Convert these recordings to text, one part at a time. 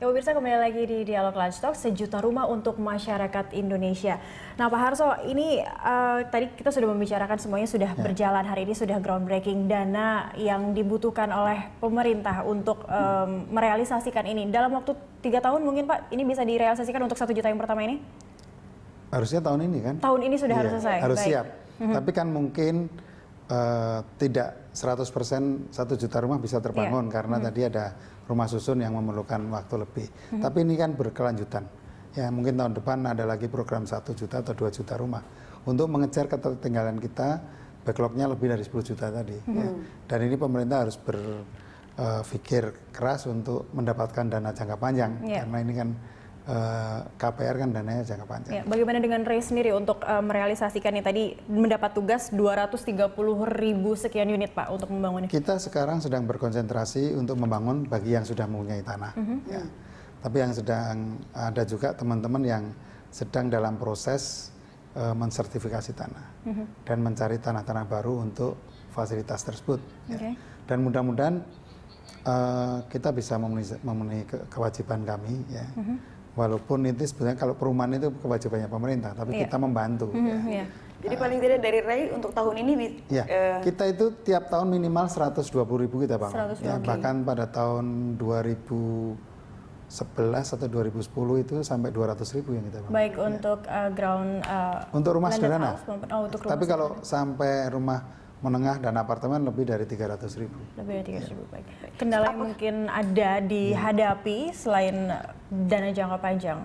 pemirsa, kembali lagi di Dialog Lunch Talk, sejuta rumah untuk masyarakat Indonesia. Nah Pak Harso, ini tadi kita sudah membicarakan semuanya sudah berjalan, hari ini sudah groundbreaking, dana yang dibutuhkan oleh pemerintah untuk merealisasikan ini. Dalam waktu 3 tahun mungkin Pak, ini bisa direalisasikan untuk 1 juta yang pertama ini? Harusnya tahun ini kan? Tahun ini sudah harus selesai? Harus baik. siap, tapi kan mungkin tidak 100% 1 juta rumah bisa terbangun karena tadi ada rumah susun yang memerlukan waktu lebih. Tapi ini kan berkelanjutan. Ya mungkin tahun depan ada lagi program 1 juta atau 2 juta rumah untuk mengejar ketertinggalan kita, backlognya lebih dari 10 juta tadi. Ya. Dan ini pemerintah harus berpikir keras untuk mendapatkan dana jangka panjang karena ini kan KPR kan dananya jangka panjang. Ya, bagaimana dengan Ray sendiri untuk merealisasikannya tadi mendapat tugas 230.000 sekian unit Pak untuk membangunnya? Kita sekarang sedang berkonsentrasi untuk membangun bagi yang sudah mempunyai tanah. Ya. Tapi yang sedang ada juga teman-teman yang sedang dalam proses mensertifikasi tanah dan mencari tanah-tanah baru untuk fasilitas tersebut. Ya. Dan mudah-mudahan kita bisa memenuhi kewajiban kami. Ya. Walaupun itu sebenarnya kalau perumahan itu kewajibannya pemerintah, tapi kita membantu. Jadi paling tidak dari Ray untuk tahun ini kita itu tiap tahun minimal 120.000 kita bangun. Ya, bahkan pada tahun 2011 atau 2010 itu sampai 200.000 yang kita bangun. Baik untuk ground untuk rumah sederhana. Untuk rumah tapi kalau sampai rumah menengah dan apartemen lebih dari 300.000. Lebih dari 300.000, baik. Kendala yang mungkin ada dihadapi selain dana jangka panjang?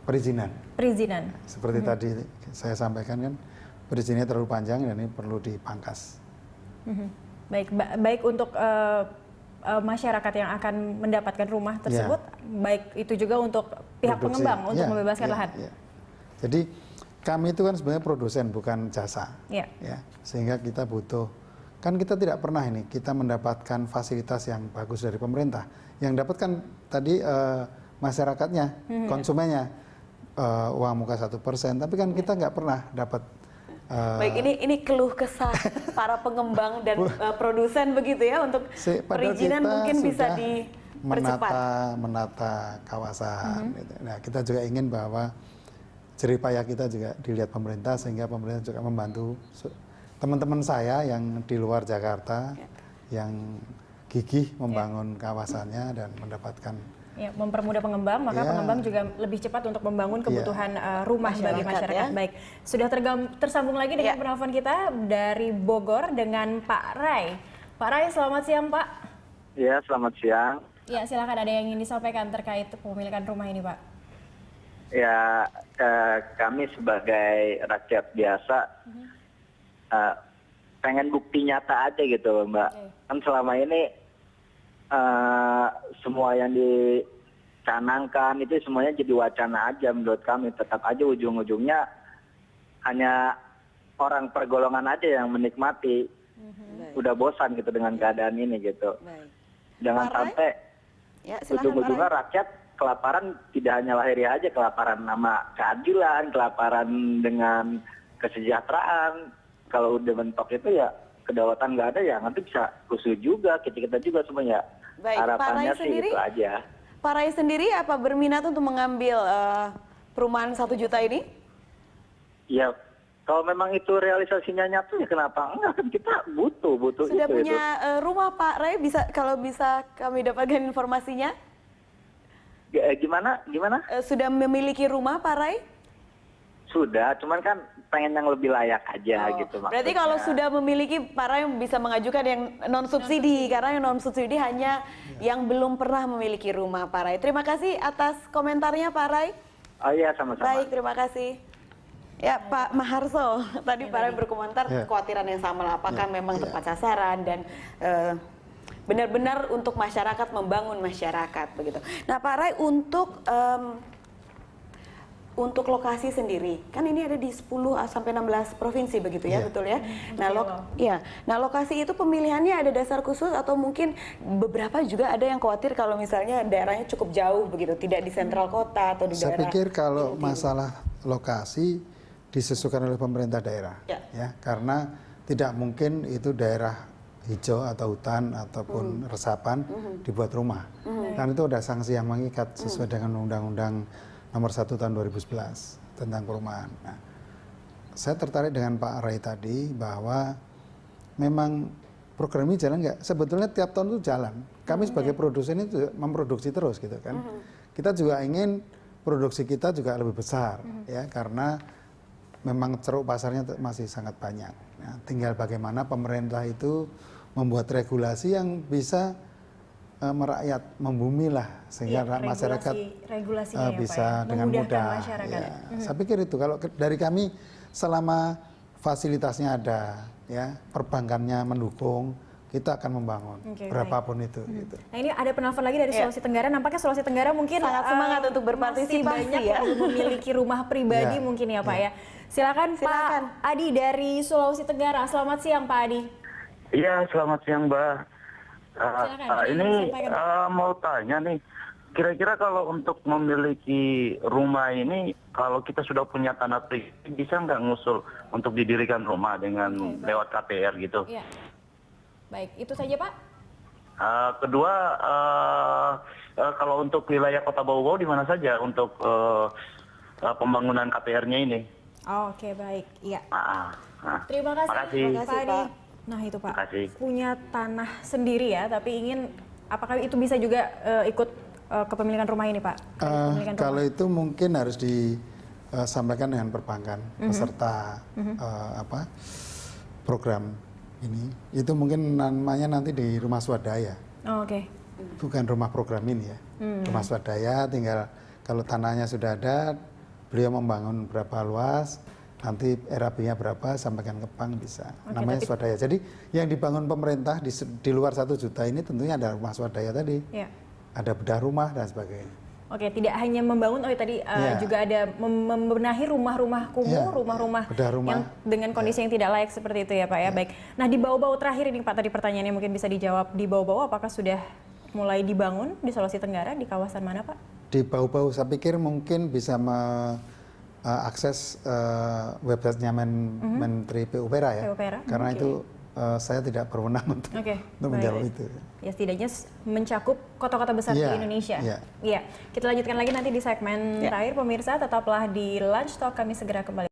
Perizinan. Seperti tadi saya sampaikan kan, perizinannya terlalu panjang dan ini perlu dipangkas. Baik untuk masyarakat yang akan mendapatkan rumah tersebut, baik itu juga untuk pihak pengembang untuk membebaskan lahan. Jadi kami itu kan sebenarnya produsen bukan jasa, ya, sehingga kita butuh, kan kita tidak pernah ini kita mendapatkan fasilitas yang bagus dari pemerintah. Yang dapat kan tadi masyarakatnya, konsumennya, uang muka 1%, tapi kan kita nggak pernah dapat. Baik, ini keluh kesah para pengembang dan produsen begitu ya untuk perizinan mungkin bisa dipercepat. Menata kawasan. Gitu. Nah kita juga ingin bahwa jerih payah kita juga dilihat pemerintah sehingga pemerintah juga membantu teman-teman saya yang di luar Jakarta yang gigih membangun kawasannya dan mendapatkan mempermudah pengembang, maka pengembang juga lebih cepat untuk membangun kebutuhan rumah bagi masyarakat. Baik, sudah tersambung lagi dengan penelpon kita dari Bogor dengan Pak Ray. Pak Ray, selamat siang Pak. Ya, selamat siang. Ya, silakan, ada yang ingin disampaikan terkait kepemilikan rumah ini Pak. Ya, kami sebagai rakyat biasa pengen bukti nyata aja gitu Mbak. Kan selama ini semua yang dicanangkan itu semuanya jadi wacana aja menurut kami. Tetap aja ujung-ujungnya hanya orang pergolongan aja yang menikmati. Udah bosan gitu dengan keadaan ini gitu. Jangan sampai ujung-ujungnya rakyat kelaparan, tidak hanya lahiriah aja, kelaparan nama keadilan, kelaparan dengan kesejahteraan. Kalau udah mentok itu ya kedaulatan nggak ada ya, nanti bisa rusuh juga, kita juga semuanya. Baik, harapannya sih itu aja. Pak Ray sendiri apa berminat untuk mengambil perumahan 1 juta ini? Ya, kalau memang itu realisasinya nyata ya kenapa enggak, kan kita butuh Sudah itu. punya rumah Pak Ray, kalau bisa kami dapatkan informasinya? Gimana? Sudah memiliki rumah Pak Ray? Sudah, cuman kan pengen yang lebih layak aja gitu maksudnya. Berarti kalau sudah memiliki, Pak Ray bisa mengajukan yang non-subsidi, karena yang non-subsidi hanya yang belum pernah memiliki rumah Pak Ray. Terima kasih atas komentarnya Pak Ray. Oh iya, sama-sama. Baik, terima kasih. Ya Pak Maharso, tadi Pak Ray berkomentar kekhawatiran yang sama lah, apakah memang tepat sasaran dan benar-benar untuk masyarakat, membangun masyarakat begitu. Nah Pak Ray, untuk lokasi sendiri, kan ini ada di 10 sampai 16 provinsi begitu ya, betul ya? Nah, lokasi itu pemilihannya ada dasar khusus atau mungkin beberapa juga ada yang khawatir kalau misalnya daerahnya cukup jauh begitu, tidak di sentral kota atau di daerah. Saya pikir kalau masalah lokasi disesuaikan oleh pemerintah daerah, ya, karena tidak mungkin itu daerah hijau atau hutan ataupun resapan dibuat rumah. Dan itu ada sanksi yang mengikat sesuai dengan Undang-Undang Nomor 1 Tahun 2011 tentang perumahan. Nah, saya tertarik dengan Pak Ray tadi bahwa memang program ini jalan nggak? Sebetulnya tiap tahun itu jalan. Kami sebagai produsen itu memproduksi terus gitu kan. Kita juga ingin produksi kita juga lebih besar ya, karena memang ceruk pasarnya masih sangat banyak. Nah, tinggal bagaimana pemerintah itu membuat regulasi yang bisa merakyat, membumi lah, sehingga masyarakat regulasinya bisa ya, Pak, ya, dengan mudah. masyarakat. Ya. Saya pikir itu kalau dari kami selama fasilitasnya ada, ya perbankannya mendukung, kita akan membangun berapapun itu. Gitu. Nah ini ada penelpon lagi dari Sulawesi Tenggara. Nampaknya Sulawesi Tenggara mungkin sangat semangat untuk berpartisipasi masih banyak ya. yang memiliki rumah pribadi mungkin ya Pak ya. Silakan Pak Adi dari Sulawesi Tenggara. Selamat siang Pak Adi. Iya, selamat siang Mbak. Ini mau tanya nih, kira-kira kalau untuk memiliki rumah ini, kalau kita sudah punya tanah pribadi, bisa nggak ngusul untuk didirikan rumah dengan lewat KPR gitu? Iya. Baik, itu saja Pak. Kedua, kalau untuk wilayah Kota Bau-Bau di mana saja untuk pembangunan KPR-nya ini? Oke, baik. Iya. Terima Makasih. Pak Adi. Nah itu Pak, Makasih. punya tanah sendiri ya, tapi ingin, apakah itu bisa juga ikut kepemilikan rumah ini Pak? Kalau itu mungkin harus disampaikan dengan perbankan peserta program ini. Itu mungkin namanya nanti di rumah swadaya. Oke. Bukan rumah program ini ya. Rumah swadaya tinggal kalau tanahnya sudah ada, beliau membangun berapa luas, nanti RAB-nya berapa, sampaikan ke bank bisa. Namanya swadaya. Jadi yang dibangun pemerintah di luar 1 juta ini tentunya ada rumah swadaya tadi. Ya. Ada bedah rumah dan sebagainya. Oke, tidak hanya membangun, tadi juga ada membenahi rumah-rumah kumuh, rumah-rumah yang dengan kondisi yang tidak layak seperti itu ya Pak ya. Baik. Nah di Bau-Bau terakhir ini Pak, tadi pertanyaannya mungkin bisa dijawab. Di Bau-Bau apakah sudah mulai dibangun di Sulawesi Tenggara, di kawasan mana Pak? Di Bau-Bau saya pikir mungkin bisa akses websitenya Menteri PUPera ya. Karena itu saya tidak berwenang untuk menjawab itu. Ya setidaknya mencakup kota-kota besar di Indonesia. Iya. Kita lanjutkan lagi nanti di segmen terakhir pemirsa, tetaplah di Lunch Talk, kami segera kembali.